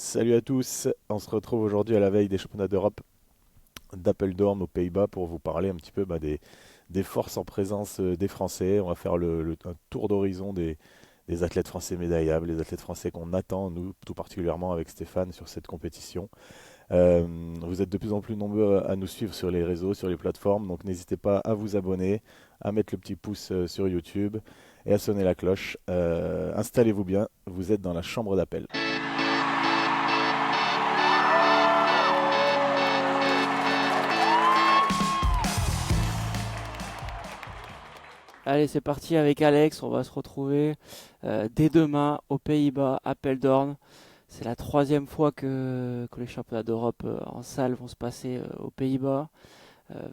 Salut à tous, on se retrouve aujourd'hui à la veille des championnats d'Europe d'Apeldoorn aux Pays-Bas pour vous parler un petit peu des forces en présence des Français. On va faire un tour d'horizon des athlètes français médaillables, les athlètes français qu'on attend, nous tout particulièrement avec Stéphane sur cette compétition. Euh, Vous êtes de plus en plus nombreux à nous suivre sur les réseaux, sur les plateformes, donc n'hésitez pas à vous abonner, à mettre le petit pouce sur YouTube et à sonner la cloche. Installez-vous bien, vous êtes dans la chambre d'appel. Allez, c'est parti avec Alex. On va se retrouver dès demain aux Pays-Bas, à Apeldoorn. C'est la troisième fois que les championnats d'Europe en salle vont se passer aux Pays-Bas.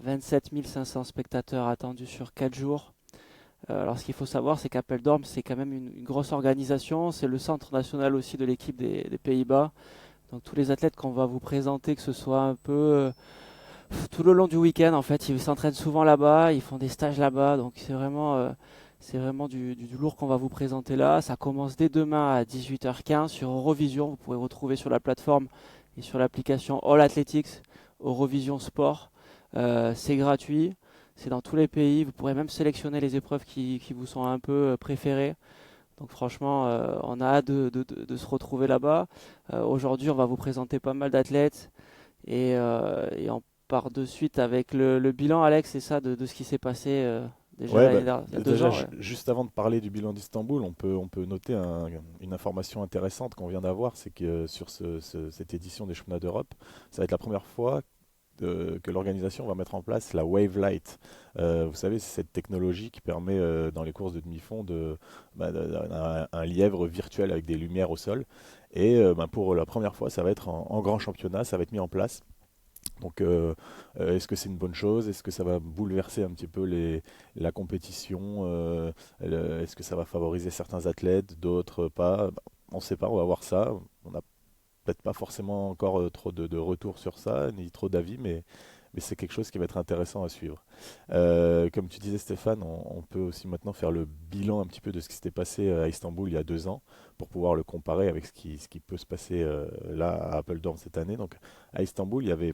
27 500 spectateurs attendus sur 4 jours. Alors, ce qu'il faut savoir, c'est qu'Apeldoorn, c'est quand même une grosse organisation. C'est le centre national aussi de l'équipe des Pays-Bas. Donc, tous les athlètes qu'on va vous présenter, que ce soit un peu tout le long du week-end, en fait, ils s'entraînent souvent là-bas, ils font des stages là-bas, donc c'est vraiment du lourd qu'on va vous présenter là. Ça commence dès demain à 18h15 sur Eurovision. Vous pourrez retrouver sur la plateforme et sur l'application All Athletics Eurovision Sport. C'est gratuit, c'est dans tous les pays. Vous pourrez même sélectionner les épreuves qui vous sont un peu préférées. Donc franchement, on a hâte de se retrouver là-bas. Aujourd'hui, on va vous présenter pas mal d'athlètes et on part de suite avec le bilan, Alex, c'est ça, de ce qui s'est passé déjà Ouais, il y a deux déjà, ans. Ouais. juste avant de parler du bilan d'Istanbul, on peut noter une information intéressante qu'on vient d'avoir, c'est que sur cette édition des championnats d'Europe, ça va être la première fois que l'organisation va mettre en place la Wave Light. Vous savez, c'est cette technologie qui permet dans les courses de demi-fond un lièvre virtuel avec des lumières au sol. Et pour la première fois, ça va être en grand championnat, ça va être mis en place. Donc, est-ce que c'est une bonne chose? Est-ce que ça va bouleverser un petit peu la compétition? Est-ce que ça va favoriser certains athlètes, d'autres pas? Bah, on ne sait pas, on va voir ça. On n'a peut-être pas forcément encore trop de retours sur ça, ni trop d'avis, mais c'est quelque chose qui va être intéressant à suivre. Comme tu disais Stéphane, on peut aussi maintenant faire le bilan un petit peu de ce qui s'était passé à Istanbul il y a 2 ans, pour pouvoir le comparer avec ce qui peut se passer là à Apeldoorn cette année. Donc à Istanbul, il y avait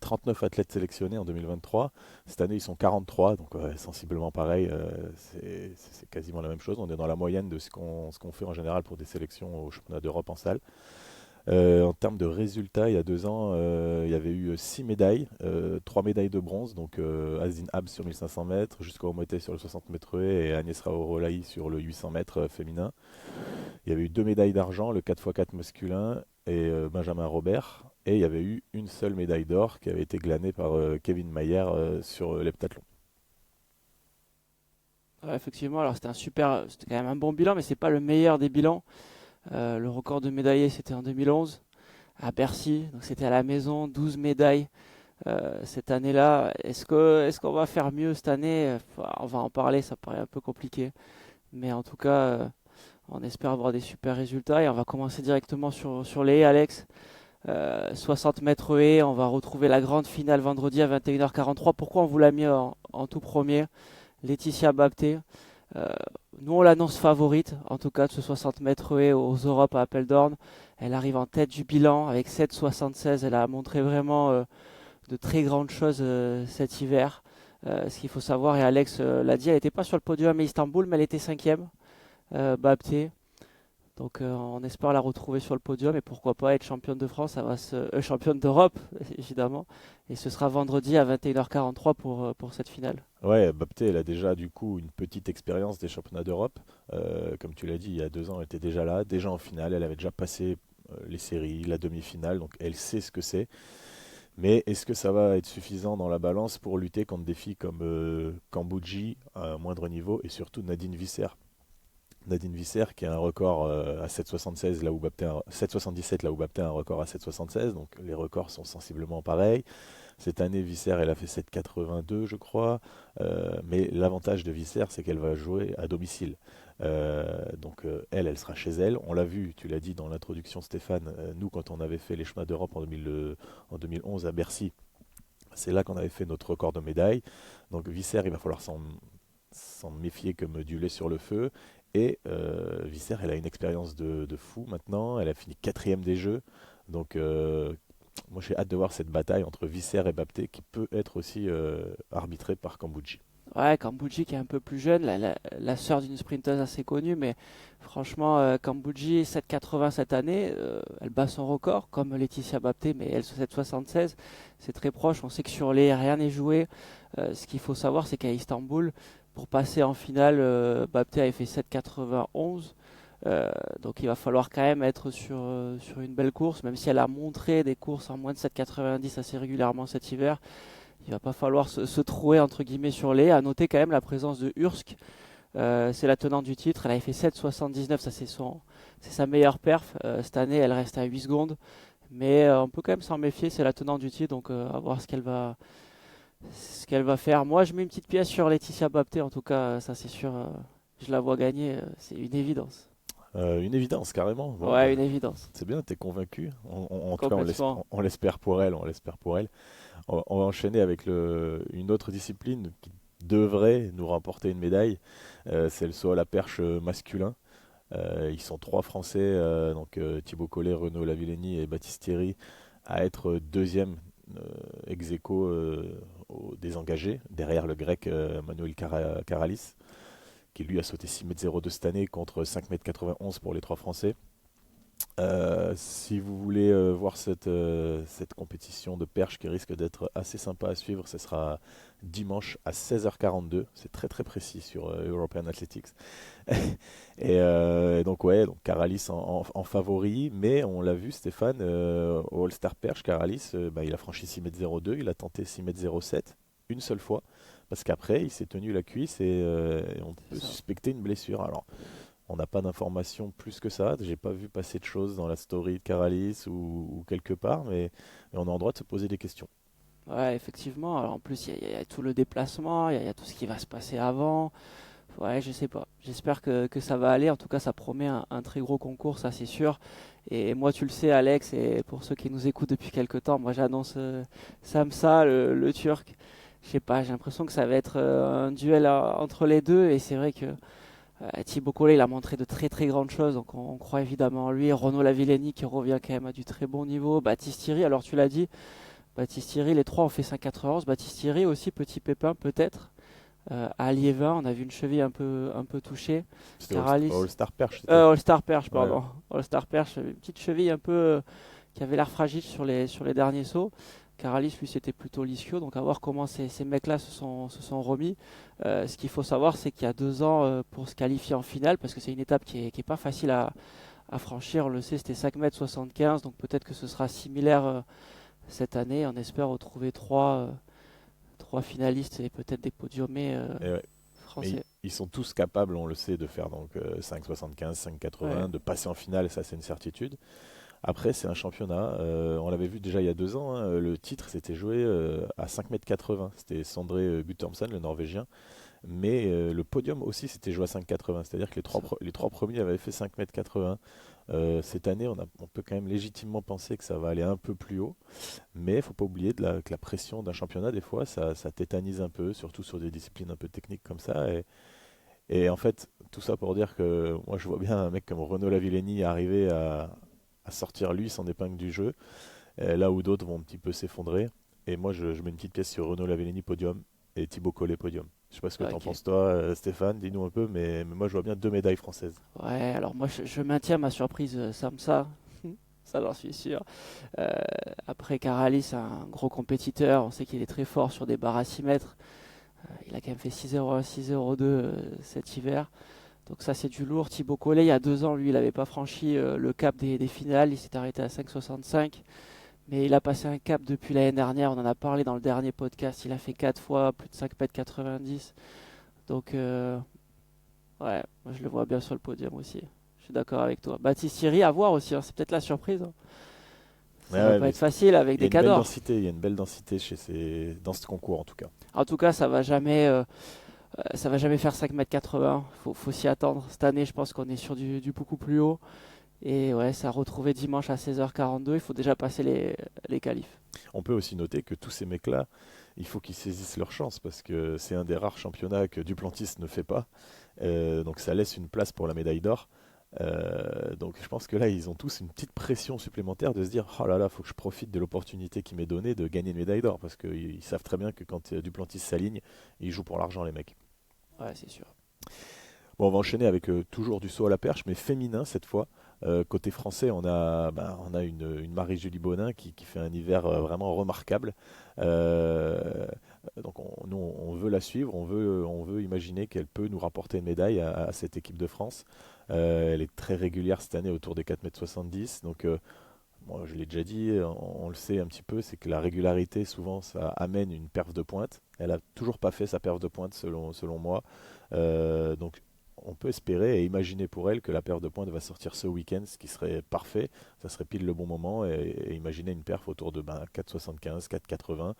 39 athlètes sélectionnés en 2023. Cette année, ils sont 43, donc sensiblement pareil. C'est quasiment la même chose. On est dans la moyenne de ce qu'on fait en général pour des sélections au championnat d'Europe en salle. En termes de résultats, il y a 2 ans, il y avait eu 6 médailles, 3 médailles de bronze, donc Azin Abs sur 1500 mètres, jusqu'au Motet sur le 60 mètres haies et Agnès Raorolaï sur le 800 mètres féminin. Il y avait eu 2 médailles d'argent, le 4x4 masculin et Benjamin Robert. Et il y avait eu une seule médaille d'or qui avait été glanée par Kevin Mayer sur l'heptathlon. Ouais, effectivement, alors c'était quand même un bon bilan, mais c'est pas le meilleur des bilans. Le record de médaillés, c'était en 2011 à Bercy, donc c'était à la maison, 12 médailles cette année-là. Est-ce qu'on va faire mieux cette année? On va en parler, ça paraît un peu compliqué, mais en tout cas, on espère avoir des super résultats et on va commencer directement sur les haies, Alex. 60 mètres haies, on va retrouver la grande finale vendredi à 21h43. Pourquoi on vous l'a mis en tout premier? Laetitia Bapté. Euh, Nous, on l'annonce favorite, en tout cas, de ce 60 mètres haies aux Europes à Apeldoorn. Elle arrive en tête du bilan avec 7,76. Elle a montré vraiment de très grandes choses cet hiver. Ce qu'il faut savoir, et Alex l'a dit, elle n'était pas sur le podium à Istanbul, mais elle était cinquième, Bapté. Donc on espère la retrouver sur le podium et pourquoi pas être championne de France, championne d'Europe évidemment. Et ce sera vendredi à 21h43 pour cette finale. Ouais, Bapté, elle a déjà du coup une petite expérience des championnats d'Europe. Comme tu l'as dit, il y a 2 ans, elle était déjà là, déjà en finale. Elle avait déjà passé les séries, la demi-finale, donc elle sait ce que c'est. Mais est-ce que ça va être suffisant dans la balance pour lutter contre des filles comme Kambodji à un moindre niveau et surtout Nadine Visser? Nadine Visser qui a un record à 7,76 là où Bapté 7,77 là où Bapté a un record à 7,76, donc les records sont sensiblement pareils. Cette année, Visser, elle a fait 7,82 je crois, mais l'avantage de Visser c'est qu'elle va jouer à domicile. Donc elle sera chez elle. On l'a vu, tu l'as dit dans l'introduction Stéphane, nous quand on avait fait les chemins d'Europe en 2011 à Bercy, c'est là qu'on avait fait notre record de médailles. Donc Visser, il va falloir s'en méfier comme du lait sur le feu. Et Visser, elle a une expérience de fou maintenant. Elle a fini quatrième des Jeux. Donc, moi, j'ai hâte de voir cette bataille entre Visser et Bapté qui peut être aussi arbitrée par Cambucci. Ouais, Kambuji qui est un peu plus jeune, la sœur d'une sprinteuse assez connue, mais franchement, Kambuji 7,80 cette année, elle bat son record, comme Laetitia Bapté, mais elle 7,76, c'est très proche. On sait que sur les rien n'est joué. Ce qu'il faut savoir, c'est qu'à Istanbul, pour passer en finale, Bapté avait fait 7,91. Donc il va falloir quand même être sur une belle course, même si elle a montré des courses en moins de 7,90 assez régulièrement cet hiver. Il va pas falloir se trouer entre guillemets sur les. À noter quand même la présence de Hursk. C'est la tenante du titre. Elle avait fait 7,79. Ça c'est sa meilleure perf. Cette année, elle reste à 8 secondes. Mais on peut quand même s'en méfier. C'est la tenante du titre. Donc à voir ce qu'elle va faire. Moi, je mets une petite pièce sur Laetitia Bapté. En tout cas, ça c'est sûr. Je la vois gagner. C'est une évidence. Une évidence, carrément. Bon, Ouais, une évidence. c'est bien, t'es convaincu. En tout cas, Complètement. on l'espère pour elle. On l'espère pour elle. On va enchaîner avec une autre discipline qui devrait nous remporter une médaille. C'est le saut à la perche masculin. Ils sont trois Français, donc Thibaut Collet, Renaud Lavillenie et Baptiste Thierry, à être deuxième ex aequo des engagés, derrière le grec Manuel Karalis, qui lui a sauté 6,02 m cette année contre 5,91 m pour les trois Français. Si vous voulez voir cette compétition de perche qui risque d'être assez sympa à suivre, ce sera dimanche à 16h42. C'est très très précis sur European Athletics. Et donc ouais, donc Karalis en favori, mais on l'a vu Stéphane, au All-Star Perche, Karalis, il a franchi 6,02 m, il a tenté 6,07 m une seule fois, parce qu'après il s'est tenu la cuisse et on C'est peut ça. suspecter une blessure. Alors on n'a pas d'informations plus que ça. J'ai pas vu passer de choses dans la story de Caralis ou quelque part, mais on a en droit de se poser des questions. Ouais, effectivement. Alors, en plus, il y a tout le déplacement, il y a tout ce qui va se passer avant. Ouais, je sais pas. J'espère que ça va aller. En tout cas, ça promet un très gros concours, ça c'est sûr. Et moi, tu le sais, Alex, et pour ceux qui nous écoutent depuis quelques temps, moi j'annonce Samsa, le Turc. Je sais pas, j'ai l'impression que ça va être un duel entre les deux. Et c'est vrai que Thibaut Collet, il a montré de très très grandes choses. Donc on croit évidemment en lui. Renaud Lavillenie qui revient quand même à du très bon niveau. Baptiste Thierry, alors tu l'as dit, Baptiste Thierry, les trois ont fait 5,91. Baptiste Thierry aussi, petit pépin peut-être. À Liévin, on a vu une cheville un peu touchée. C'était Caralis, All-Star Perche, c'était. All-Star Perche, Ouais. pardon. All-Star Perche, une petite cheville un peu qui avait l'air fragile sur les derniers sauts. Caralis, lui, c'était plutôt l'ischio. Donc, à voir comment ces mecs-là se sont remis. Ce qu'il faut savoir, c'est qu'il y a 2 ans, pour se qualifier en finale, parce que c'est une étape qui est pas facile à franchir. On le sait, c'était 5,75 m. Donc, peut-être que ce sera similaire cette année. On espère retrouver trois finalistes et peut-être des podiumés Et ouais. Mais français. ils sont tous capables, on le sait, de faire donc 5,75, Ouais, 5,80, de passer en finale, ça c'est une certitude. Après, c'est un championnat. On l'avait vu déjà il y a 2 ans. Le titre s'était joué à 5,80 m. C'était Sondre Guttormsen, le Norvégien. Mais le podium aussi s'était joué à 5,80. C'est-à-dire que ça. les trois premiers avaient fait 5,80 m. Cette année, on peut quand même légitimement penser que ça va aller un peu plus haut. Mais il ne faut pas oublier que la pression d'un championnat, des fois, ça tétanise un peu, surtout sur des disciplines un peu techniques comme ça. Et en fait, tout ça pour dire que moi, je vois bien un mec comme Renaud Lavillenie arriver à sortir lui son épingle du jeu, là où d'autres vont un petit peu s'effondrer. Et moi, je mets une petite pièce sur Renaud Lavillenie podium et Thibaut Collet podium. Je sais pas ce que t'en Ok. penses toi, Stéphane, dis-nous un peu, mais moi je vois bien 2 médailles françaises. Ouais, alors moi je maintiens ma surprise Samsa, ça j'en suis sûr. Euh, Après Caralis, c'est un gros compétiteur, on sait qu'il est très fort sur des barres à 6 mètres. Il a quand même fait 6,01, 6,02 cet hiver. Donc ça c'est du lourd. Thibaut Collet, il y a 2 ans, lui, il n'avait pas franchi le cap des finales, il s'est arrêté à 5,65. Mais il a passé un cap depuis l'année dernière, on en a parlé dans le dernier podcast, il a fait 4 fois plus de 5,90 m. Donc ouais, moi je le vois bien sur le podium aussi. Je suis d'accord avec toi. Baptiste Thierry, à voir aussi, hein, c'est peut-être la surprise, hein. Ouais, Ça va ouais, pas mais être facile avec il y a des une belle cadors. densité, il y a une belle densité dans ce concours en tout cas. En tout cas, ça va jamais faire 5,80 m. Faut s'y attendre. Cette année, je pense qu'on est sur du beaucoup plus haut. Et ouais, ça a retrouvé dimanche à 16h42. Il faut déjà passer les qualifs. On peut aussi noter que tous ces mecs-là, il faut qu'ils saisissent leur chance parce que c'est un des rares championnats que Duplantis ne fait pas. Donc ça laisse une place pour la médaille d'or. Donc je pense que là, ils ont tous une petite pression supplémentaire de se dire, oh là là, faut que je profite de l'opportunité qui m'est donnée de gagner une médaille d'or, parce qu'ils savent très bien que quand Duplantis s'aligne, ils jouent pour l'argent, les mecs. Ouais, c'est sûr. Bon, on va enchaîner avec toujours du saut à la perche, mais féminin cette fois. Côté français, on a une Marie-Julie Bonin qui fait un hiver vraiment remarquable. Euh, donc nous, on veut la suivre, on veut imaginer qu'elle peut nous rapporter une médaille à cette équipe de France. Elle est très régulière cette année autour des 4,70 m. Donc moi, je l'ai déjà dit, on le sait un petit peu, c'est que la régularité, souvent, ça amène une perf de pointe. Elle a toujours pas fait sa perf de pointe selon moi. Donc on peut espérer et imaginer pour elle que la perf de pointe va sortir ce week-end, ce qui serait parfait. Ça serait pile le bon moment et imaginer une perf autour de 4,75, 4,80,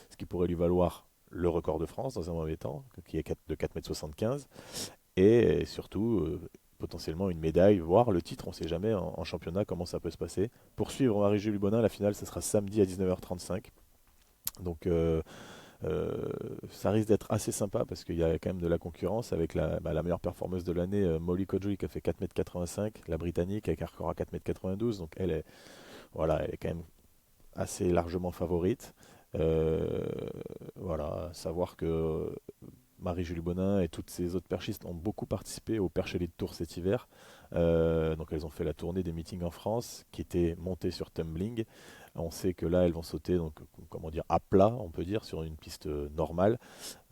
ce qui pourrait lui valoir le record de France dans un mauvais temps, qui est de 4,75 m, et surtout potentiellement une médaille, voire le titre, on ne sait jamais en championnat comment ça peut se passer. Pour suivre Marie-Julie Bonin, la finale, ce sera samedi à 19h35. Donc ça risque d'être assez sympa parce qu'il y a quand même de la concurrence avec la meilleure performeuse de l'année, Molly Kodjoe, qui a fait 4,85 m, la britannique avec un record à 4,92 m. Donc voilà, elle est quand même assez largement favorite. Euh, voilà, savoir que Marie-Julie Bonin et toutes ces autres perchistes ont beaucoup participé au Perche Elite Tour cet hiver. Donc elles ont fait la tournée des meetings en France qui était montée sur tumbling. On sait que là elles vont sauter donc comment dire à plat, on peut dire, sur une piste normale.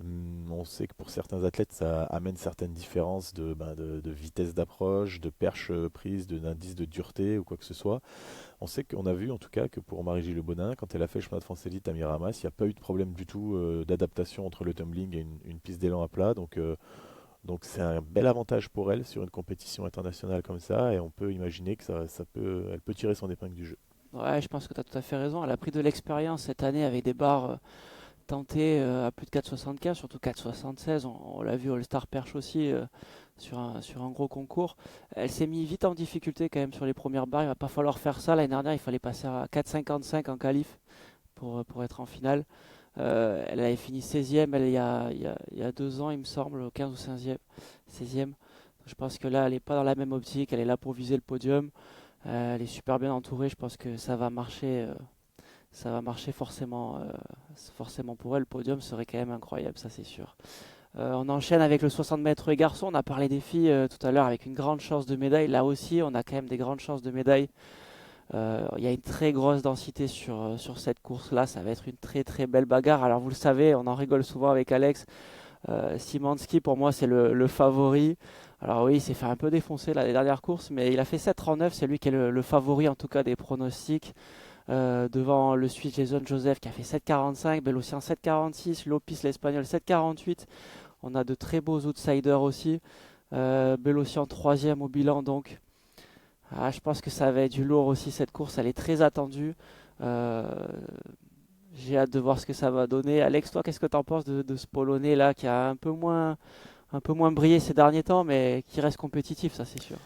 On sait que pour certains athlètes ça amène certaines différences de vitesse d'approche, de perche prise, d'indice de dureté ou quoi que ce soit. On sait qu'on a vu en tout cas que pour Marie-Gilles Bonin, quand elle a fait le championnat de France Élite à Miramas, il n'y a pas eu de problème du tout d'adaptation entre le tumbling et une piste d'élan à plat. Donc c'est un bel avantage pour elle sur une compétition internationale comme ça, et on peut imaginer que elle peut tirer son épingle du jeu. Ouais, je pense que tu as tout à fait raison. Elle a pris de l'expérience cette année avec des barres tentées à plus de 4,75, surtout 4,76. On l'a vu All-Star Perche aussi sur un gros concours. Elle s'est mise vite en difficulté quand même sur les premières barres. Il va pas falloir faire ça. L'année dernière, il fallait passer à 4,55 en qualif pour être en finale. Elle avait fini 16e il y a 2 ans, il me semble, 15 ou 16e. 16e. Je pense que là, elle n'est pas dans la même optique. Elle est là pour viser le podium. Elle est super bien entourée. Je pense que ça va marcher. Ça va marcher forcément pour elle. Le podium serait quand même incroyable, ça c'est sûr. On enchaîne avec le 60 mètres et garçons. On a parlé des filles tout à l'heure avec une grande chance de médaille. Là aussi, on a quand même des grandes chances de médaille. Il y a une très grosse densité sur cette course-là. Ça va être une très très belle bagarre. Alors vous le savez, on en rigole souvent avec Alex. Szymanski, pour moi, c'est le favori. Alors oui, il s'est fait un peu défoncer là, les dernières courses, mais il a fait 7,39. C'est lui qui est le favori en tout cas des pronostics. Devant le Suisse Jason Joseph qui a fait 7,45, Bellocian 7,46, Lopis l'Espagnol 7,48. On a de très beaux outsiders aussi. Bellocian troisième au bilan donc. Je pense que ça va être du lourd aussi cette course, elle est très attendue. Euh, j'ai hâte de voir ce que ça va donner. Alex, toi, qu'est-ce que tu en penses de ce Polonais là qui a un peu moins brillé ces derniers temps, mais qui reste compétitif, ça c'est sûr.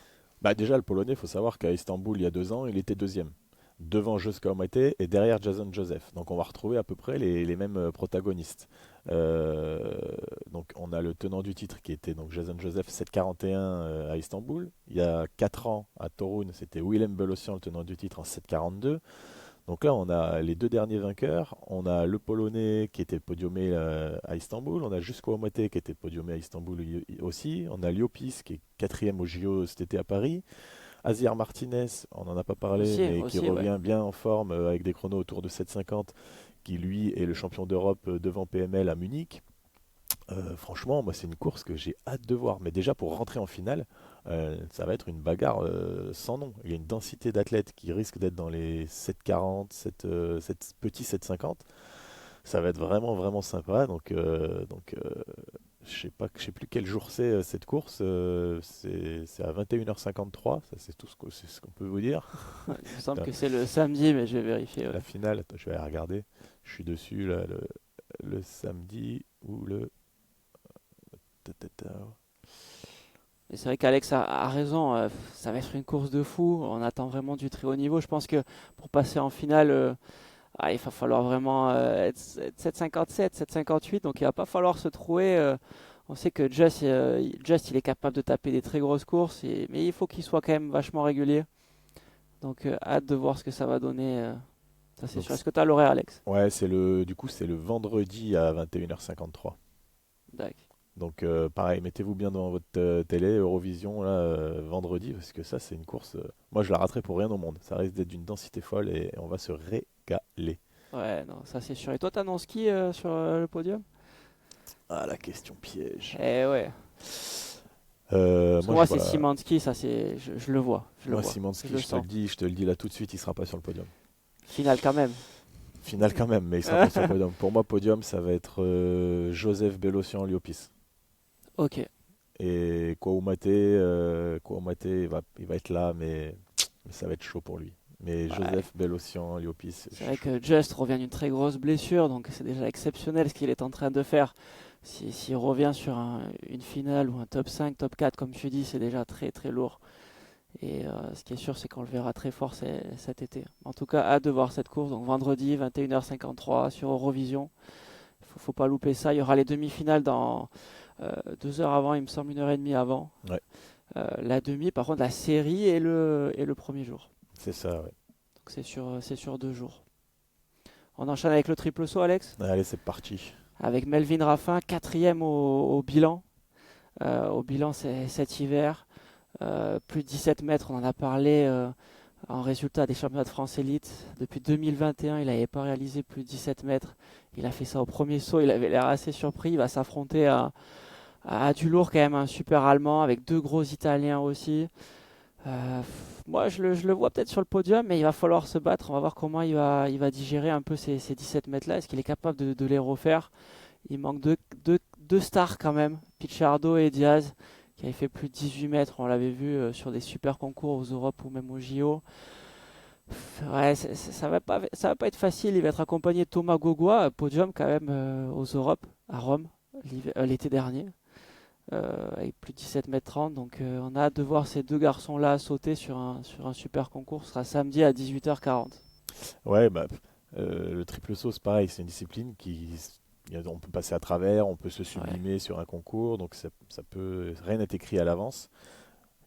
Bah déjà, le Polonais, il faut savoir qu'à Istanbul, il y a 2 ans, il était deuxième, devant Joska Omete et derrière Jason Joseph. Donc on va retrouver à peu près les mêmes protagonistes. Euh, donc on a le tenant du titre qui était donc Jason Joseph 7,41 à Istanbul. Il y a 4 ans à Torun, c'était Willem Belocian le tenant du titre en 7,42. Donc là, on a les deux derniers vainqueurs. On a le Polonais qui était podiumé à Istanbul. On a Jusko Omete qui était podiumé à Istanbul aussi. On a Liopis qui est quatrième au JO cet été à Paris. Asier Martinez, on n'en a pas parlé, mais qui Aussi, ouais. revient bien en forme avec des chronos autour de 7,50, qui lui est le champion d'Europe devant PML à Munich. Franchement, moi, c'est une course que j'ai hâte de voir. Mais déjà, pour rentrer en finale, ça va être une bagarre sans nom. Il y a une densité d'athlètes qui risque d'être dans les 7,40, 7 petits 7,50. Ça va être vraiment, vraiment sympa. Je sais plus quel jour c'est cette course. C'est à 21h53. Ça, c'est ce qu'on peut vous dire. Il me semble La, que c'est le samedi, mais je vais vérifier. Ouais. la finale, attends, je vais aller regarder. Je suis dessus là, le samedi ou le. Et c'est vrai qu'Alex a raison, ça va être une course de fou. On attend vraiment du très haut niveau. Je pense que pour passer en finale, il va falloir vraiment être 7,57, 7,58. Donc il va pas falloir se trouver. On sait que Just, il est capable de taper des très grosses courses, mais il faut qu'il soit quand même vachement régulier. Donc hâte de voir ce que ça va donner. Ça c'est Donc, sûr. Est-ce que tu as l'horaire, Alex? ouais, du coup, c'est le vendredi à 21h53. D'accord. Donc, pareil, mettez-vous bien devant votre télé, Eurovision, là, vendredi, parce que ça, c'est une course. Moi, je la raterai pour rien au monde. Ça risque d'être d'une densité folle et on va se régaler. Ouais, non, ça c'est sûr. Et toi, t'annonces qui sur le podium? Ah, la question piège. Eh ouais. Parce que Moi, moi, je c'est vois. Szymanski, ça c'est, je le vois, je le Moi, vois, je Simanski, le sens. je te le dis là tout de suite, il sera pas sur le podium. Finale quand même. Final quand même, mais il sera pas sur le podium. Pour moi, podium, ça va être Joseph Bellocian-Liopis. Ok. Et Kouamate, il va être là, mais ça va être chaud pour lui. Mais Ouais. Joseph Bellocian-Liopis, C'est vrai chaud. que Just revient d'une très grosse blessure, donc c'est déjà exceptionnel ce qu'il est en train de faire. S'il revient sur une finale ou un top 5, top 4, comme tu dis, c'est déjà très très lourd. Et ce qui est sûr, c'est qu'on le verra très fort cet été. En tout cas, hâte de voir cette course. Donc vendredi, 21h53 sur Eurovision. Faut pas louper ça. Il y aura les demi-finales dans 2 heures avant, il me semble 1 heure et demie avant. Ouais, La demi, par contre, la série et le premier jour. c'est ça, ouais. Donc c'est sur 2 jours. On enchaîne avec le triple saut, Alex, Allez, c'est parti. avec Melvin Raffin, quatrième au bilan. Au bilan cet hiver. Plus de 17 mètres, on en a parlé en résultat des championnats de France élite. Depuis 2021, il n'avait pas réalisé plus de 17 mètres. Il a fait ça au premier saut, il avait l'air assez surpris. Il va s'affronter à du lourd quand même, un super allemand avec deux gros italiens aussi. Moi, je le vois peut-être sur le podium, mais il va falloir se battre. On va voir comment il va digérer un peu ces 17 mètres-là. Est-ce qu'il est capable de les refaire? Il manque deux stars quand même, Pichardo et Diaz, qui avaient fait plus de 18 mètres. On l'avait vu sur des super concours aux Europes ou même aux JO. Ouais, ça va pas être facile. Il va être accompagné de Thomas Gogois, podium quand même aux Europes à Rome l'été dernier, avec plus de 17 mètres 30. Donc on a hâte de voir ces deux garçons-là sauter sur un super concours. Ce sera samedi à 18h40. Ouais, bah, le triple saut, c'est pareil, c'est une discipline on peut passer à travers, on peut se Ouais, sublimer sur un concours, donc ça peut, rien n'est écrit à l'avance.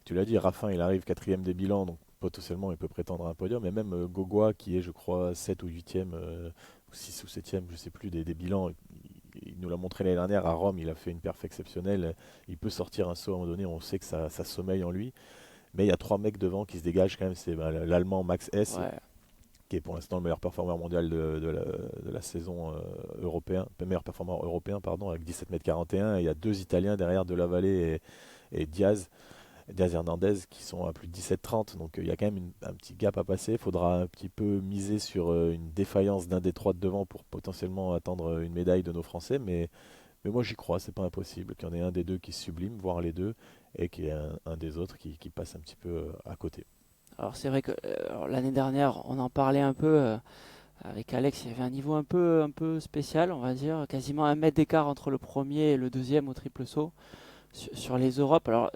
Tu l'as dit, Raffin, il arrive quatrième des bilans, donc potentiellement il peut prétendre à un podium. Et même Gogua, qui est, je crois, 7 ou huitième, ou 6 ou septième, je sais plus, des bilans, il nous l'a montré l'année dernière à Rome, il a fait une perf exceptionnelle. Il peut sortir un saut à un moment donné, on sait que ça sommeille en lui. Mais il y a trois mecs devant qui se dégagent quand même. C'est l'Allemand Max Hess, ouais, qui est pour l'instant le meilleur performeur mondial de la saison européen, meilleur performeur européen, pardon, avec 17 mètres 41. Et il y a deux Italiens derrière, De La Vallée et Diaz Hernandez qui sont à plus de 17-30. Donc il y a quand même un petit gap à passer. Il faudra un petit peu miser sur une défaillance d'un des trois de devant pour potentiellement attendre une médaille de nos Français. Mais moi j'y crois, c'est pas impossible qu'il y en ait un des deux qui se sublime, voire les deux, et qu'il y ait un des autres qui passe un petit peu à côté. alors c'est vrai que alors, l'année dernière, on en parlait un peu avec Alex. Il y avait un niveau un peu spécial, on va dire, quasiment 1 mètre d'écart entre le premier et le deuxième au triple saut sur les Europes. Alors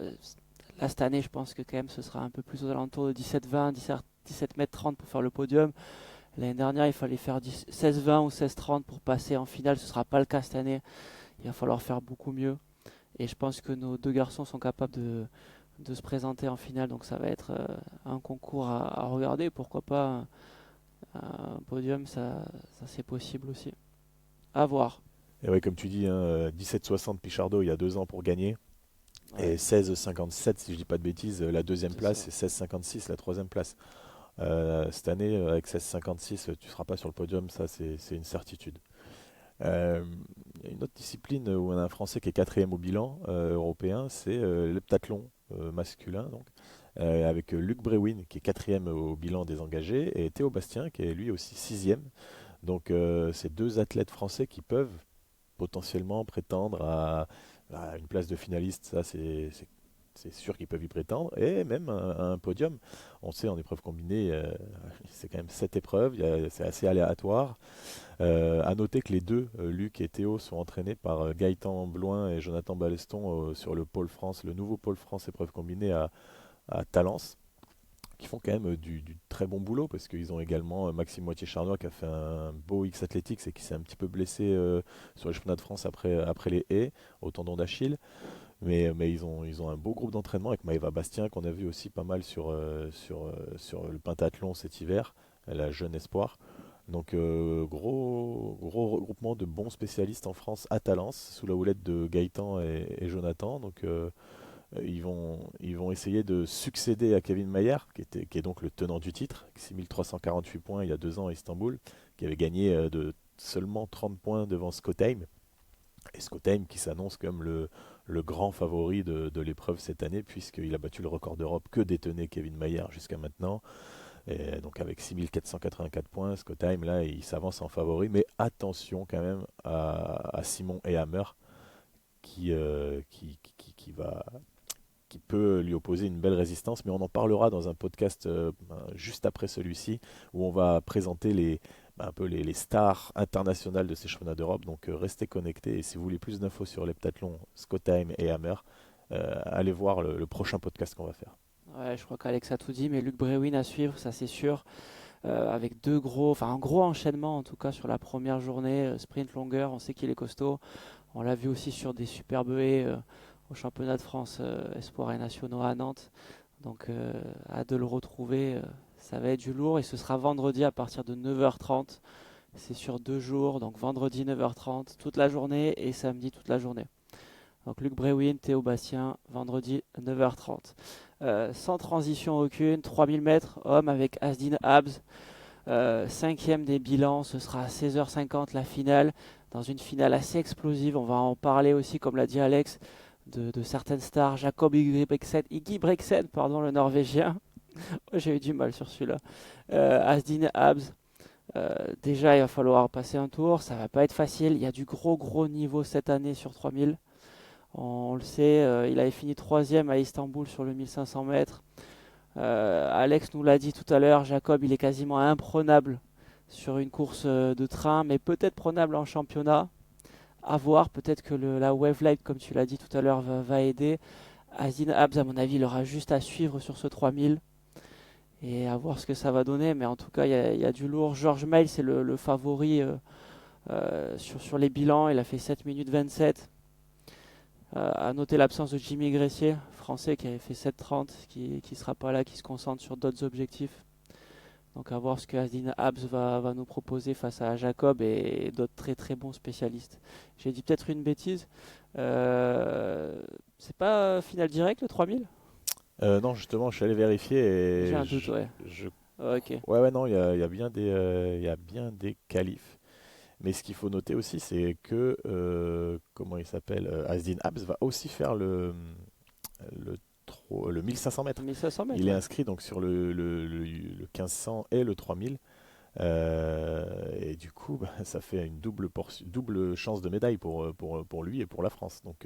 là, cette année, je pense que quand même ce sera un peu plus aux alentours de 17-20, 17 mètres 30 pour faire le podium. L'année dernière, il fallait faire 16-20 ou 16-30 pour passer en finale. Ce ne sera pas le cas cette année. Il va falloir faire beaucoup mieux. Et je pense que nos deux garçons sont capables de se présenter en finale. Donc ça va être un concours à regarder. Pourquoi pas un podium, ça c'est possible aussi. À voir. Et ouais, comme tu dis, hein, 17,60 Pichardo il y a 2 ans pour gagner. Ouais, Et 16,57 si je dis pas de bêtises, la deuxième c'est place, ça. et 16,56 la troisième place. Cette année, avec 16,56, tu seras pas sur le podium, ça c'est une certitude. Euh, Il y a une autre discipline où on a un Français qui est quatrième au bilan européen, c'est l'heptathlon masculin, donc, avec Luc Brewin qui est quatrième au bilan des engagés et Théo Bastien qui est lui aussi sixième. Donc c'est deux athlètes français qui peuvent potentiellement prétendre à une place de finaliste, ça c'est sûr qu'ils peuvent y prétendre, et même un podium. On sait en épreuve combinée, c'est quand même 7 épreuves, c'est assez aléatoire. À noter que les deux, Luc et Théo, sont entraînés par Gaëtan Bloin et Jonathan Baleston sur le pôle France, le nouveau pôle France épreuve combinée à Talence. qui font quand même du très bon boulot parce qu'ils ont également Maxime Moitié-Charnois qui a fait un beau X Athletics et qui s'est un petit peu blessé sur les championnats de France après les haies au tendon d'Achille. Mais ils ont un beau groupe d'entraînement avec Maëva Bastien qu'on a vu aussi pas mal sur le pentathlon cet hiver, la jeune espoir. Donc gros regroupement de bons spécialistes en France à Talence sous la houlette de Gaëtan et Jonathan. Donc ils vont essayer de succéder à Kevin Mayer, qui est donc le tenant du titre, 6348 points il y a 2 ans à Istanbul, qui avait gagné de seulement 30 points devant Scottheim. Et Scottheim qui s'annonce comme le grand favori de l'épreuve cette année, puisqu'il a battu le record d'Europe que détenait Kevin Mayer jusqu'à maintenant. Et donc avec 6484 points, Scottheim, là, il s'avance en favori. Mais attention quand même à Simon et Hammer, qui qui peut lui opposer une belle résistance, mais on en parlera dans un podcast juste après celui-ci, où on va présenter un peu les stars internationales de ces championnats d'Europe. Donc restez connectés, et si vous voulez plus d'infos sur l'heptathlon, Scottheim et Hammer, allez voir le prochain podcast qu'on va faire. Ouais, je crois qu'Alex a tout dit, mais Luc Brewin à suivre, ça c'est sûr. Avec un gros enchaînement en tout cas sur la première journée, sprint longueur, on sait qu'il est costaud. On l'a vu aussi sur des superbes haies au championnat de France Espoirs et Nationaux à Nantes. Donc hâte de le retrouver, ça va être du lourd et ce sera vendredi à partir de 9h30. C'est sur 2 jours, donc vendredi 9h30 toute la journée et samedi toute la journée. Donc Luc Brewin, Théo Bastien, vendredi 9h30. Sans transition aucune, 3000 mètres, homme avec Asdin Abs. 5e des bilans, ce sera à 16h50 la finale, dans une finale assez explosive. On va en parler aussi, comme l'a dit Alex, de certaines stars. Jacob Ingebrigtsen, pardon, le Norvégien. J'ai eu du mal sur celui-là. Asdin Abs. Déjà, il va falloir passer un tour. Ça va pas être facile. Il y a du gros niveau cette année sur 3000. On le sait, il avait fini 3e à Istanbul sur le 1500 mètres. Alex nous l'a dit tout à l'heure, Jacob il est quasiment imprenable sur une course de train, mais peut-être prenable en championnat. À voir, peut-être que la Wave Light, comme tu l'as dit tout à l'heure, va aider. Azin Abs, à mon avis, il aura juste à suivre sur ce 3000 et à voir ce que ça va donner. Mais en tout cas, il y a du lourd. George Mail, c'est le favori sur les bilans. Il a fait 7 minutes 27. À noter l'absence de Jimmy Gressier, français qui avait fait 7,30, qui ne sera pas là, qui se concentre sur d'autres objectifs. Donc à voir ce que Asdin Abs va nous proposer face à Jacob et d'autres très bons spécialistes. J'ai dit peut-être une bêtise. C'est pas finale directe le 3000? Non, justement, je suis allé vérifier et J'ai un doute, ouais. Ok. ouais, non, il y a bien des qualifs. Mais ce qu'il faut noter aussi, c'est que, comment il s'appelle, Asdin Abs va aussi faire le 1500 mètres. 1500 mètres, Il est ouais. inscrit donc sur le 1500 et le 3000. Et du coup, bah, ça fait une double chance de médaille pour lui et pour la France. Donc,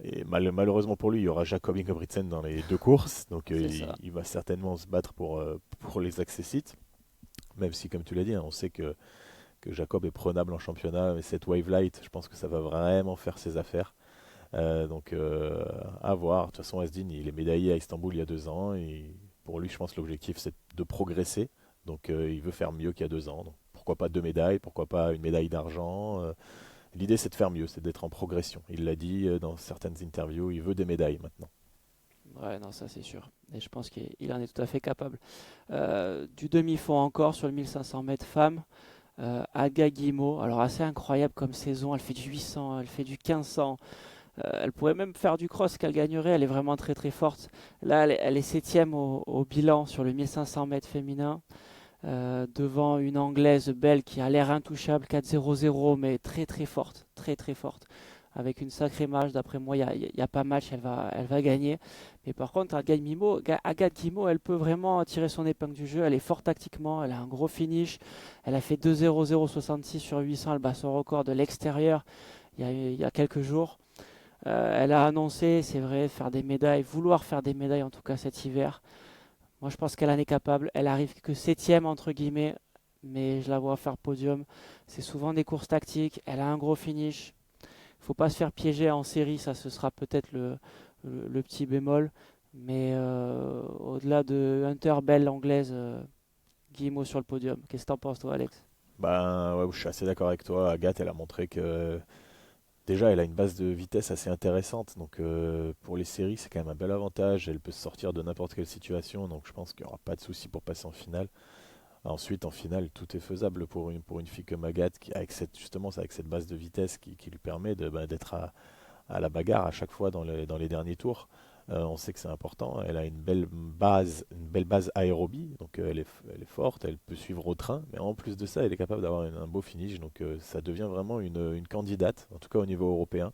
et malheureusement pour lui, il y aura Jacob Ingebrigtsen dans les deux courses. Donc, C'est il, ça. il va certainement se battre pour les accessites. Même si, comme tu l'as dit, hein, on sait que Jacob est prenable en championnat, mais cette Wave Light, je pense que ça va vraiment faire ses affaires. Donc à voir. De toute façon, Asdin, il est médaillé à Istanbul il y a 2 ans. Et pour lui, je pense que l'objectif, c'est de progresser. Donc il veut faire mieux qu'il y a 2 ans. Donc, pourquoi pas 2 médailles, pourquoi pas une médaille d'argent. L'idée, c'est de faire mieux, c'est d'être en progression. Il l'a dit dans certaines interviews, il veut des médailles maintenant. Ouais, non, ça c'est sûr. Et je pense qu'il en est tout à fait capable. Du demi-fond encore sur le 1500 mètres femmes. Aga Guimau, alors assez incroyable comme saison, elle fait du 800, elle fait du 1500, elle pourrait même faire du cross qu'elle gagnerait, elle est vraiment très forte. Là, elle est 7e au bilan sur le 1500 mètres féminin, devant une anglaise belle qui a l'air intouchable, 4-0-0, mais très forte, très forte. Avec une sacrée marge, d'après moi, il y a pas match, elle va gagner. Mais par contre, Agathe Guimau, elle peut vraiment tirer son épingle du jeu. Elle est forte tactiquement, elle a un gros finish. Elle a fait 2-0-0-66 sur 800, elle bat son record de l'extérieur il y a quelques jours. Elle a annoncé, c'est vrai, faire des médailles, vouloir faire des médailles en tout cas cet hiver. Moi, je pense qu'elle en est capable. Elle arrive que 7e entre guillemets, mais je la vois faire podium. C'est souvent des courses tactiques. Elle a un gros finish. Faut pas se faire piéger en série, ça ce sera peut-être le petit bémol. Mais au-delà de Hunter, Bell, l'anglaise, Guillemot sur le podium. Qu'est-ce que t'en penses, toi, Alex? Ben ouais, je suis assez d'accord avec toi. Agathe, elle a montré que déjà elle a une base de vitesse assez intéressante. Donc pour les séries, c'est quand même un bel avantage. Elle peut se sortir de n'importe quelle situation. Donc je pense qu'il n'y aura pas de souci pour passer en finale. Ensuite, en finale, tout est faisable pour une fille comme Agathe, avec justement, c'est avec cette base de vitesse qui lui permet d'être à la bagarre à chaque fois dans les derniers tours. On sait que c'est important. Elle a une belle base aérobie, donc elle est forte, elle peut suivre au train, mais en plus de ça, elle est capable d'avoir un beau finish. Donc ça devient vraiment une candidate, en tout cas au niveau européen,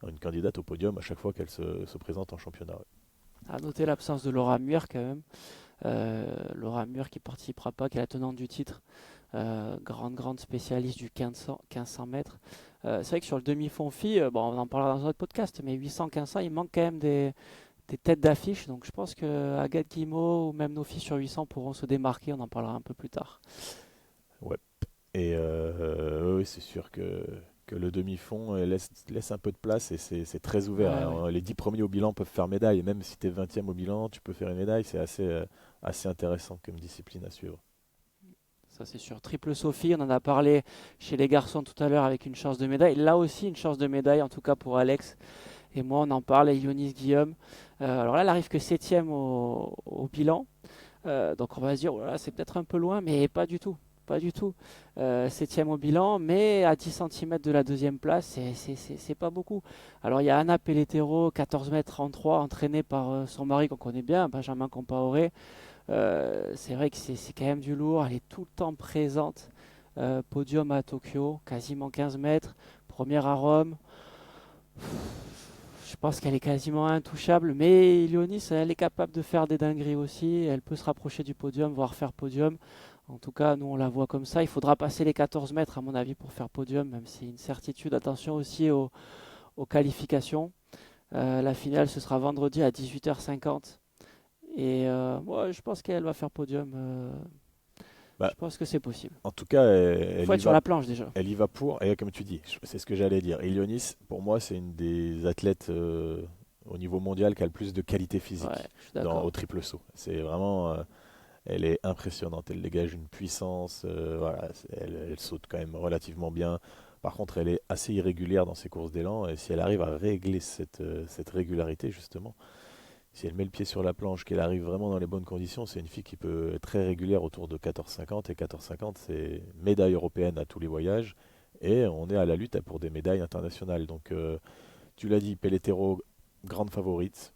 une candidate au podium à chaque fois qu'elle se présente en championnat. Ouais. À noter l'absence de Laura Muir quand même. Laura Muir qui participera pas, qui est la tenante du titre. Grande spécialiste du 1500 mètres. C'est vrai que sur le demi-fond filles, bon, on en parlera dans un autre podcast, mais 800, 1500, il manque quand même des têtes d'affiche. Donc je pense que Agathe Guillemot ou même nos filles sur 800 pourront se démarquer. On en parlera un peu plus tard. Ouais. Et oui, c'est sûr que le demi-fond laisse un peu de place et c'est très ouvert. Ouais, ouais. Hein. Les 10 premiers au bilan peuvent faire médaille. Et même si tu es 20e au bilan, tu peux faire une médaille. C'est assez intéressant comme discipline à suivre. Ça c'est sûr. Triple Sophie, on en a parlé chez les garçons tout à l'heure avec une chance de médaille. Là aussi une chance de médaille, en tout cas pour Alex. Et moi on en parle, et Ionis Guillaume. Alors là elle arrive que septième au bilan. Donc on va se dire, voilà, c'est peut-être un peu loin, mais pas du tout. Pas du tout. Septième au bilan, mais à 10 centimètres de la deuxième place, c'est pas beaucoup. Alors il y a Anna Pelletero, 14 mètres 33, entraînée par son mari qu'on connaît bien, Benjamin Compaoré. C'est vrai que c'est quand même du lourd, elle est tout le temps présente. Podium à Tokyo, quasiment 15 mètres. Première à Rome. Je pense qu'elle est quasiment intouchable, mais Léonis, elle est capable de faire des dingueries aussi. Elle peut se rapprocher du podium, voire faire podium. En tout cas, nous, on la voit comme ça. Il faudra passer les 14 mètres, à mon avis, pour faire podium, même si c'est une certitude. Attention aussi aux qualifications. La finale, ce sera vendredi à 18h50. Et moi, je pense qu'elle va faire podium. Bah, Je pense que c'est possible. en tout cas, Il faut être sur la planche déjà. elle y va pour. Et comme tu dis, c'est ce que j'allais dire. Ilionis, pour moi, c'est une des athlètes au niveau mondial qui a le plus de qualité Ouais, physique je suis d'accord. au triple saut. C'est vraiment. Elle est impressionnante, elle dégage une puissance, voilà, elle saute quand même relativement bien. Par contre, elle est assez irrégulière dans ses courses d'élan, et si elle arrive à régler cette régularité, justement, si elle met le pied sur la planche, qu'elle arrive vraiment dans les bonnes conditions, c'est une fille qui peut être très régulière autour de 14,50, et 14,50, c'est médaille européenne à tous les voyages, et on est à la lutte pour des médailles internationales. Donc, tu l'as dit, Pelletero, grande favorite,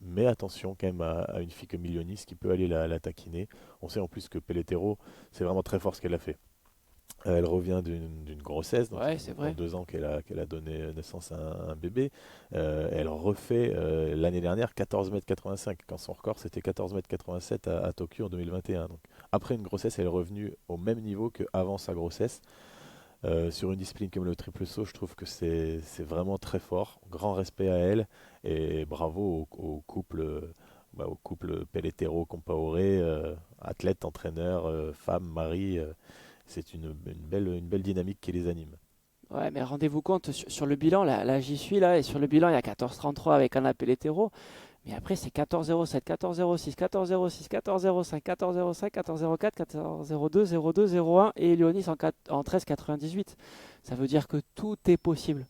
mais attention quand même à une fille comme Milionis qui peut aller la taquiner. On sait en plus que Pelletero, c'est vraiment très fort ce qu'elle a fait. Elle revient d'une grossesse, donc ça Ouais, fait c'est maintenant vrai. 2 ans qu'elle a donné naissance à un bébé. Elle refait l'année dernière 14 mètres 85, quand son record c'était 14 mètres 87 à Tokyo en 2021. Donc, après une grossesse, elle est revenue au même niveau qu'avant sa grossesse. Sur une discipline comme le triple saut, je trouve que c'est vraiment très fort. Grand respect à elle et bravo au couple, au couple Pelletero-Compaoré, athlète, entraîneur, femme, mari. C'est une belle dynamique qui les anime. Ouais, mais rendez-vous compte, sur le bilan, là j'y suis là, et sur le bilan, il y a 14,33 avec Anna Pelletero, mais après c'est 14,07, 14,06, 14,06, 14,05, 14,05, 14,04, 14,02, 0,2, 0,1 et Léonis en 13,98. Ça veut dire que tout est possible.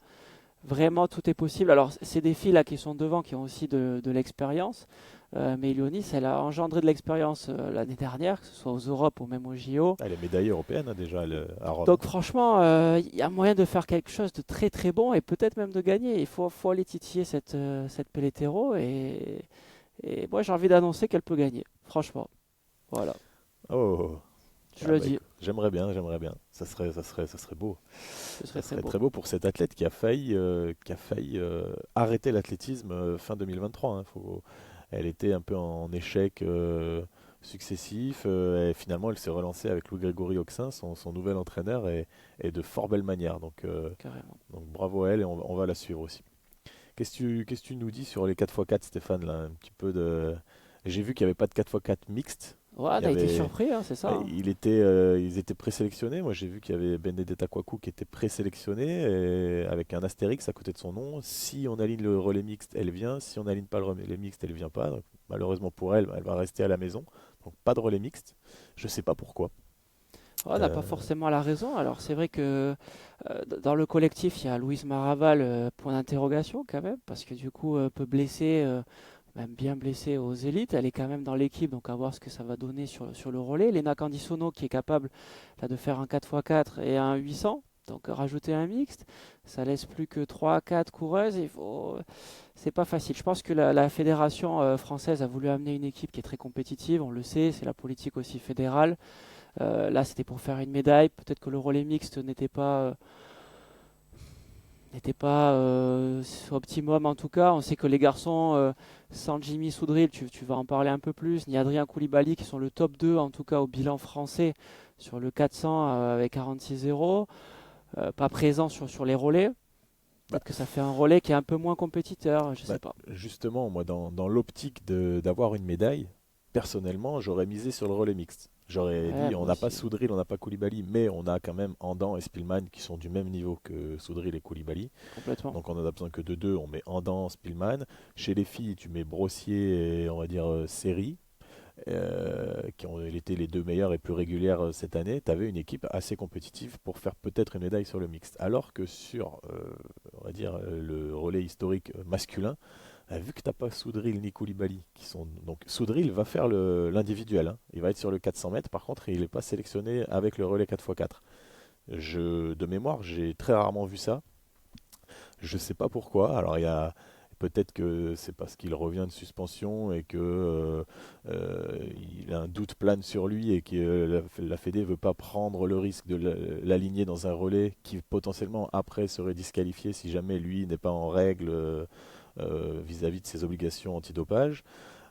Vraiment, tout est possible. Alors, c'est des filles là qui sont devant, qui ont aussi de l'expérience. Mais Léonis, elle a engendré de l'expérience l'année dernière, que ce soit aux Europes ou même aux JO. Elle est médaillée européenne hein, déjà à Rome. Donc Hein. franchement, il y a moyen de faire quelque chose de très très bon et peut-être même de gagner. Il faut aller titiller cette Pelletero et moi j'ai envie d'annoncer qu'elle peut gagner. Franchement, voilà, Oh, je ah le bah dis, écoute, j'aimerais bien. Ça serait beau. ce Ça serait très serait beau. très beau pour cette athlète qui a failli arrêter l'athlétisme fin 2023. Hein. Elle était un peu en échec successif. Et finalement, elle s'est relancée avec Louis Grégory Auxin, son nouvel entraîneur, et de fort belle manière. Carrément. Donc bravo à elle et on va la suivre aussi. Qu'est-ce que tu nous dis sur les 4x4, Stéphane là, un petit peu de... J'ai vu qu'il n'y avait pas de 4x4 mixte. Ouais, Il y t'as été avait, surpris, hein, c'est ça, hein. ils étaient présélectionnés. Moi, j'ai vu qu'il y avait Benedetta Kwaku qui était présélectionné avec un astérix à côté de son nom. Si on aligne le relais mixte, elle vient. Si on n'aligne pas le relais mixte, elle vient pas. Donc, malheureusement pour elle, elle va rester à la maison. Donc, pas de relais mixte. Je sais pas pourquoi. Ouais, on n'a pas Euh, forcément la raison. Alors c'est vrai que dans le collectif, il y a Louise Maraval, point d'interrogation quand même, parce que du coup, peu blessée, même bien blessée aux élites, elle est quand même dans l'équipe, donc à voir ce que ça va donner sur le relais. Lena Candisono qui est capable là, de faire un 4x4 et un 800, donc rajouter un mixte, ça laisse plus que 3 4 coureuses. C'est pas facile. Je pense que la fédération française a voulu amener une équipe qui est très compétitive, on le sait, c'est la politique aussi fédérale. Là, c'était pour faire une médaille. Peut-être que le relais mixte n'était pas optimum en tout cas. On sait que les garçons, sans Jimmy Soudril, tu vas en parler un peu plus, ni Adrien Koulibaly qui sont le top 2 en tout cas au bilan français sur le 400 avec 46-0, pas présent sur les relais. bah, Peut-être que ça fait un relais qui est un peu moins compétiteur, je sais pas. Justement, moi, dans l'optique d'avoir une médaille, personnellement, j'aurais misé sur le relais mixte. J'aurais Ouais, dit, on moi n'a pas aussi, Soudril, on n'a pas Koulibaly, mais on a quand même Andan et Spillman qui sont du même niveau que Soudril et Koulibaly. complètement. Donc on en a besoin que de deux, on met Andan, Spillman. Chez les filles, tu mets Brossier et on va dire Seri, qui ont été les deux meilleures et plus régulières cette année. Tu avais une équipe assez compétitive pour faire peut-être une médaille sur le mixte. Alors que sur, on va dire, le relais historique masculin, vu que t'as pas Soudril ni Koulibaly, qui sont donc Soudril va faire l'individuel, hein. Il va être sur le 400 mètres. Par contre, il n'est pas sélectionné avec le relais 4x4. De mémoire, j'ai très rarement vu ça. Je sais pas pourquoi. Alors il y a peut-être que c'est parce qu'il revient de suspension et que il a un doute plane sur lui et que la Fédé veut pas prendre le risque de l'aligner dans un relais qui potentiellement après serait disqualifié si jamais lui n'est pas en règle vis-à-vis de ses obligations antidopage.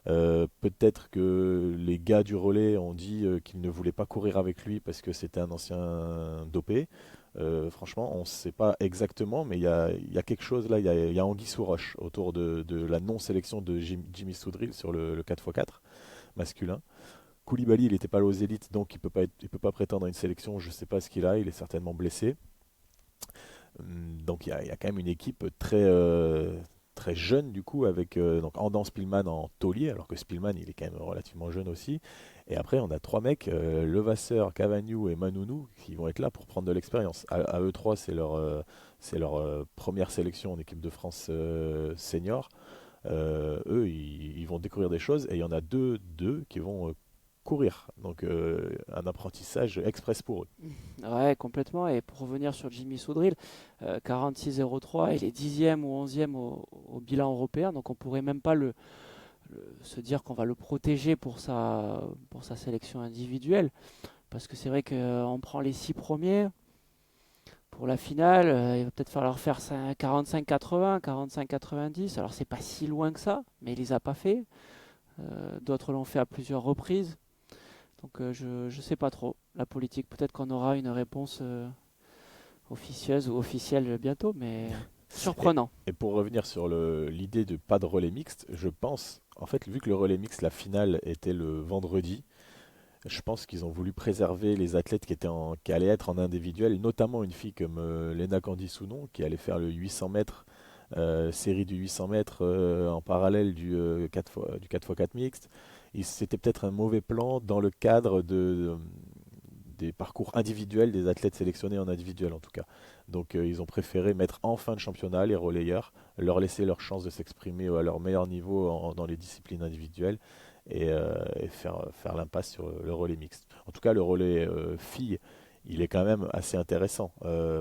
Peut-être que les gars du relais ont dit qu'ils ne voulaient pas courir avec lui parce que c'était un ancien dopé. Franchement, on ne sait pas exactement, mais il y a quelque chose là, il y a anguille sous roche autour de la non-sélection de Jimmy Soudril sur le 4x4 masculin. Koulibaly, il n'était pas là aux élites, donc il peut pas prétendre à une sélection. Je ne sais pas ce qu'il a, il est certainement blessé. Donc il y a quand même une équipe très jeune du coup avec donc Andan Spillman en taulier, alors que Spillman il est quand même relativement jeune aussi. Et après on a trois mecs, Levasseur, Cavagnou et Manounou, qui vont être là pour prendre de l'expérience. À eux trois c'est leur première sélection en équipe de France senior. Eux ils vont découvrir des choses et il y en a deux qui vont courir. Donc un apprentissage express pour eux. Ouais, complètement. Et pour revenir sur Jimmy Soudril, 46-03, il est 10e ou 11e au bilan européen, donc on pourrait même pas se dire qu'on va le protéger pour sa sélection individuelle, parce que c'est vrai qu'on prend les 6 premiers. Pour la finale, il va peut-être falloir faire 45-80, 45-90. Alors c'est pas si loin que ça, mais il les a pas fait. D'autres l'ont fait à plusieurs reprises. Donc je sais pas trop. La politique, peut-être qu'on aura une réponse officieuse ou officielle bientôt, mais Et, surprenant. et pour revenir sur l'idée de pas de relais mixte, je pense, en fait, vu que le relais mixte, la finale était le vendredi, je pense qu'ils ont voulu préserver les athlètes qui allaient être en individuel, notamment une fille comme Lena Candy-Sounon, qui allait faire le 800 mètres, série du 800 mètres en parallèle du 4x4 mixte. C'était peut-être un mauvais plan dans le cadre des parcours individuels des athlètes sélectionnés en individuel en tout cas. Donc ils ont préféré mettre en fin de championnat les relayeurs, leur laisser leur chance de s'exprimer à leur meilleur niveau dans les disciplines individuelles et faire l'impasse sur le relais mixte. En tout cas, le relais filles, il est quand même assez intéressant.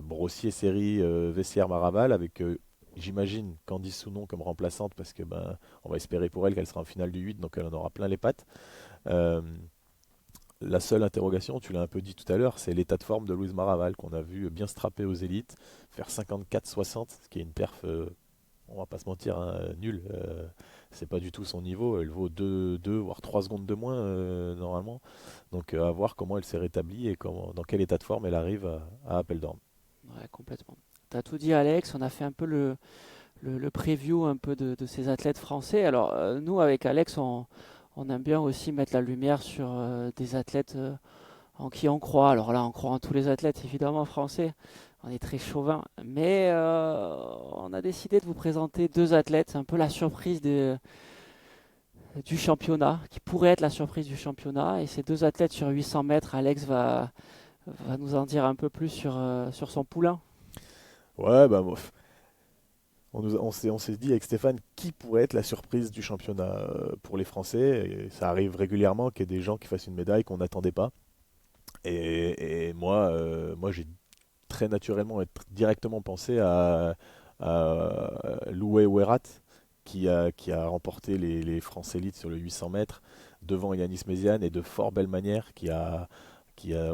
Brossier, Série, Vessière, Maraval avec j'imagine Candice Sounon comme remplaçante parce que on va espérer pour elle qu'elle sera en finale du 8 donc elle en aura plein les pattes. Euh, la seule interrogation, tu l'as un peu dit tout à l'heure, c'est l'état de forme de Louise Maraval qu'on a vu bien strapper aux élites, faire 54-60, ce qui est une perf, on va pas se mentir, hein, nulle. C'est pas du tout son niveau. Elle vaut 2 voire 3 secondes de moins normalement. Donc à voir comment elle s'est rétablie et dans quel état de forme elle arrive à Apeldoorn. Ouais, complètement. T'as tout dit, Alex. On a fait un peu le preview un peu de ces athlètes français. Alors nous, avec Alex, on aime bien aussi mettre la lumière sur des athlètes en qui on croit. Alors là, on croit en tous les athlètes, évidemment, français. On est très chauvin. Mais on a décidé de vous présenter deux athlètes. C'est un peu la surprise du championnat, qui pourrait être la surprise du championnat. Et ces deux athlètes sur 800 mètres, Alex va nous en dire un peu plus sur son poulain. Ouais, bah, bon, on s'est dit avec Stéphane qui pourrait être la surprise du championnat pour les Français. Et ça arrive régulièrement qu'il y ait des gens qui fassent une médaille qu'on n'attendait pas. Et moi, j'ai très naturellement et directement pensé à Loué Ouerat, qui a remporté les France Élites sur le 800 mètres devant Yanis Méziane et de fort belle manière, qui a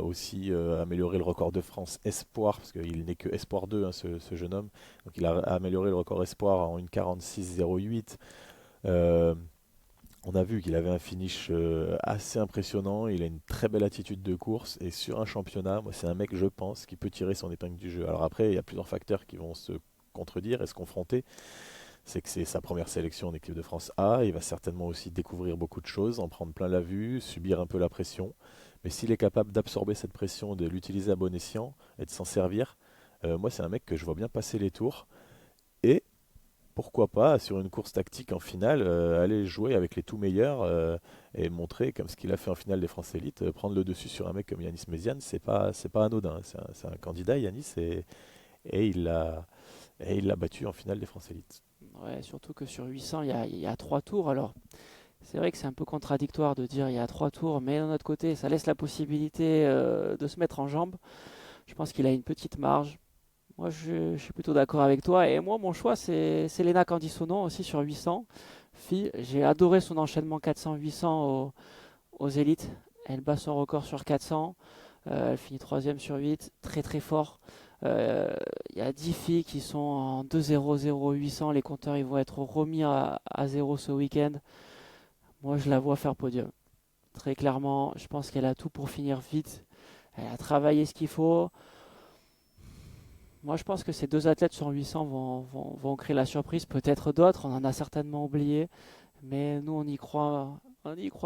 aussi amélioré le record de France espoir, parce qu'il n'est que espoir 2, hein, ce jeune homme. Donc il a amélioré le record espoir en 1,46,08. Euh, on a vu qu'il avait un finish assez impressionnant, il a une très belle attitude de course et sur un championnat, moi c'est un mec je pense qui peut tirer son épingle du jeu. Alors après il y a plusieurs facteurs qui vont se contredire et se confronter. C'est que c'est sa première sélection en équipe de France A, il va certainement aussi découvrir beaucoup de choses, en prendre plein la vue, subir un peu la pression. Mais s'il est capable d'absorber cette pression, de l'utiliser à bon escient et de s'en servir, moi c'est un mec que je vois bien passer les tours. Et pourquoi pas, sur une course tactique en finale, aller jouer avec les tout meilleurs et montrer, comme ce qu'il a fait en finale des France Élites, prendre le dessus sur un mec comme Yanis Méziane, c'est pas anodin, hein. C'est un candidat, Yanis, et il l'a battu en finale des France Élites. Ouais, surtout que sur 800, il y a trois tours. Alors, c'est vrai que c'est un peu contradictoire de dire il y a trois tours, mais d'un autre côté, ça laisse la possibilité de se mettre en jambe. Je pense qu'il a une petite marge. Moi, je suis plutôt d'accord avec toi. Et moi, mon choix, c'est Lena Candissono aussi sur 800. Fille, j'ai adoré son enchaînement 400-800 aux élites. Elle bat son record sur 400. Elle finit troisième sur 8. Très, très fort. Euh, Il y a 10 filles qui sont en 2-0-0-800. Les compteurs ils vont être remis à 0 ce week-end. Moi, je la vois faire podium. Très clairement, je pense qu'elle a tout pour finir vite. Elle a travaillé ce qu'il faut. Moi, je pense que ces deux athlètes sur 800 vont créer la surprise. Peut-être d'autres, on en a certainement oublié. Mais nous, on y croit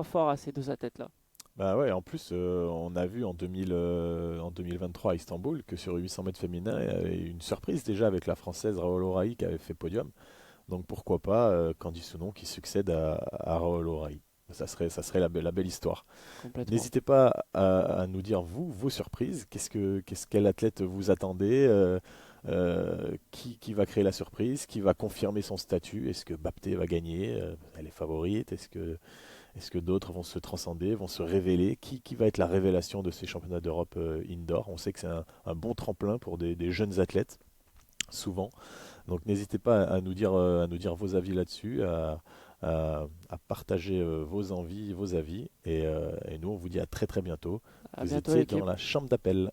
fort à ces deux athlètes-là. Bah ouais, en plus, on a vu en 2023 à Istanbul que sur 800 mètres féminin, il y avait une surprise déjà avec la Française Raoul Oraï qui avait fait podium. Donc pourquoi pas Candy Sounon qui succède à Raoul Oraï. Ça serait la belle histoire. Complètement. N'hésitez pas à nous dire, vous, vos surprises. Quel athlète vous attendez qui va créer la surprise? Qui va confirmer son statut? Est-ce que Bapté va gagner? Elle est favorite. Est-ce que d'autres vont se transcender, vont se révéler? Qui va être la révélation de ces championnats d'Europe indoor? On sait que c'est un bon tremplin pour des jeunes athlètes, souvent. Donc n'hésitez pas à nous dire vos avis là-dessus, à partager vos envies, vos avis. Et nous, on vous dit à très très bientôt. À Vous bientôt, étiez dans l'équipe. la chambre d'appel.